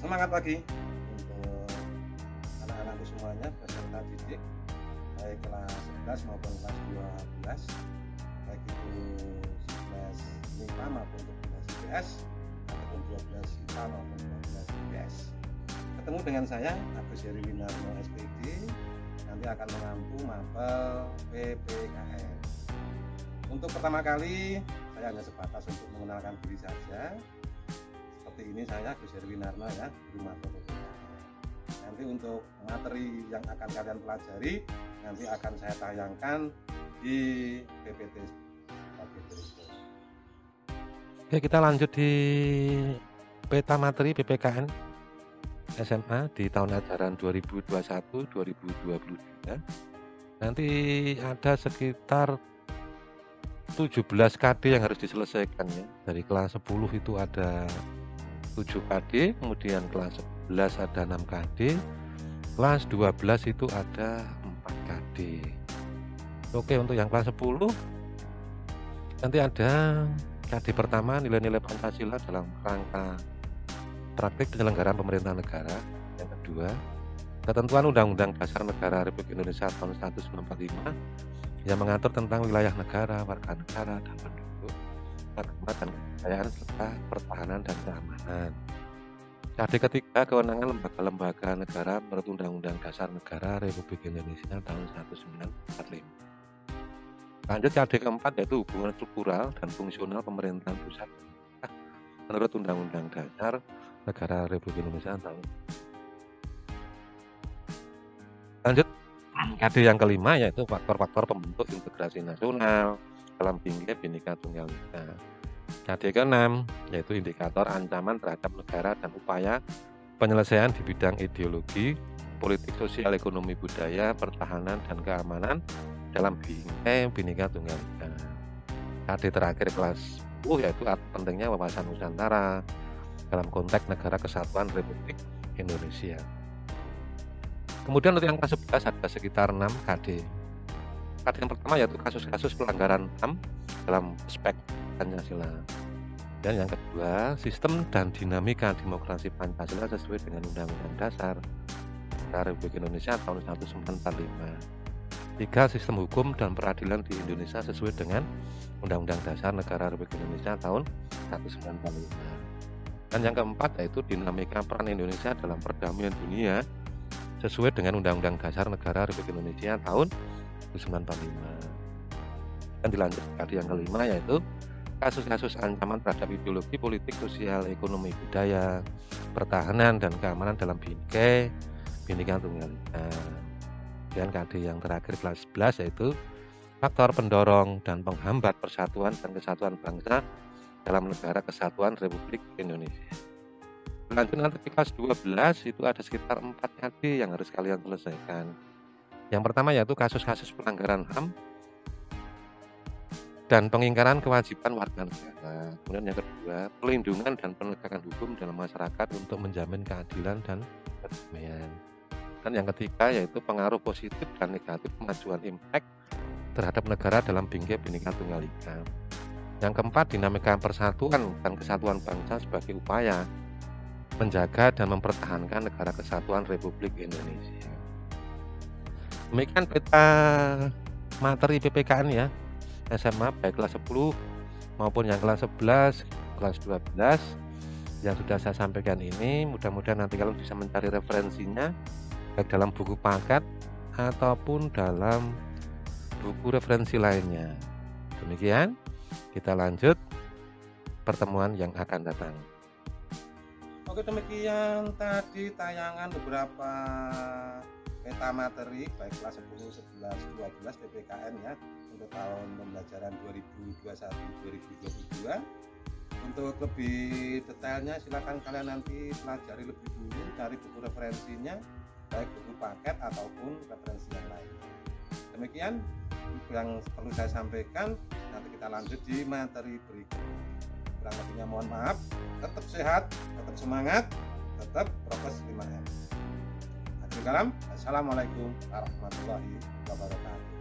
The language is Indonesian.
Semangat pagi untuk anak-anakku semuanya peserta didik baik kelas 11 maupun kelas 12, baik itu 11 MIPA maupun 12 IPS ataupun 12 IPA maupun 12 IPS. Ketemu dengan saya Agus Heri Winarno SPD, nanti akan mengampu mapel PPKN. Untuk pertama kali saya hanya sebatas untuk mengenalkan diri saja. Seperti ini saya Agus Heri Winarno ya, guru mapel PPKN. Nanti untuk materi yang akan kalian pelajari nanti akan saya tayangkan di PPT sebagai berikut. Oke, kita lanjut di peta materi PPKN SMA di tahun ajaran 2021-2022. Nanti ada sekitar 17 KD yang harus diselesaikan ya. Dari kelas 10 itu ada 7 KD, kemudian kelas 11 ada 6 KD, kelas 12 itu ada 4 KD. Oke, untuk yang kelas 10 nanti ada KD pertama nilai-nilai Pancasila dalam rangka praktik penyelenggaraan pemerintahan negara. Yang kedua, ketentuan Undang-Undang Dasar Negara Republik Indonesia tahun 1945 yang mengatur tentang wilayah negara, warga negara, dan penduduk, agama dan kebudayaan serta pertahanan dan keamanan. KD ketiga, kewenangan lembaga-lembaga negara menurut Undang-Undang Dasar Negara Republik Indonesia tahun 1945. Lanjut KD keempat yaitu hubungan struktural dan fungsional pemerintahan pusat menurut Undang-Undang Dasar Negara Republik Indonesia tahun. Lanjut KD yang kelima yaitu faktor-faktor pembentuk integrasi nasional dalam Bhinneka Tunggal Ika. KD ke-6 yaitu indikator ancaman terhadap negara dan upaya penyelesaian di bidang ideologi, politik, sosial, ekonomi, budaya, pertahanan, dan keamanan dalam Bhinneka Tunggal Ika. KD terakhir kelas 10 yaitu pentingnya wawasan Nusantara dalam konteks negara kesatuan Republik Indonesia. Kemudian untuk yang kelas 11 ada sekitar 6 KD. KD yang pertama yaitu kasus-kasus pelanggaran HAM dalam aspek Pancasila. Dan yang kedua, sistem dan dinamika demokrasi Pancasila sesuai dengan Undang-Undang Dasar Republik Indonesia tahun 1945. 3. Sistem hukum dan peradilan di Indonesia sesuai dengan Undang-Undang Dasar Negara Republik Indonesia tahun 1945. Dan yang keempat yaitu dinamika peran Indonesia dalam perdamaian dunia sesuai dengan Undang-Undang Dasar Negara Republik Indonesia tahun 1945. Dan dilanjut KD yang kelima yaitu kasus-kasus ancaman terhadap ideologi, politik, sosial, ekonomi, budaya, pertahanan, dan keamanan dalam Bhinneka Tunggal Ika. Dan KD yang terakhir kelas 11 yaitu faktor pendorong dan penghambat persatuan dan kesatuan bangsa dalam negara kesatuan Republik Indonesia. Lanjut nanti kelas 12 itu ada sekitar 4 KD yang harus kalian selesaikan. Yang pertama yaitu kasus-kasus pelanggaran HAM dan pengingkaran kewajiban warga negara. Kemudian yang kedua, pelindungan dan penegakan hukum dalam masyarakat untuk menjamin keadilan dan perdamaian. Dan yang ketiga yaitu pengaruh positif dan negatif kemajuan impact terhadap negara dalam Bhinneka Tunggal Ika. Yang keempat, dinamika persatuan dan kesatuan bangsa sebagai upaya menjaga dan mempertahankan negara kesatuan Republik Indonesia. Demikian peta materi PPKN ya SMA baik kelas 10 maupun yang kelas 11, kelas 12 yang sudah saya sampaikan ini. Mudah-mudahan nanti kalian bisa mencari referensinya baik dalam buku paket ataupun dalam buku referensi lainnya. Demikian, kita lanjut pertemuan yang akan datang. Oke, demikian tadi tayangan beberapa peta materi baik kelas 10, 11, 12 PPKN ya untuk tahun pembelajaran 2021-2022. Untuk lebih detailnya silakan kalian nanti pelajari lebih dulu dari buku referensinya baik buku paket ataupun referensi yang lain. Demikian yang perlu saya sampaikan, nanti kita lanjut di materi berikutnya. Kurang lebihnya mohon maaf. Tetap sehat, tetap semangat, tetap prokes 5M. Assalamualaikum warahmatullahi wabarakatuh.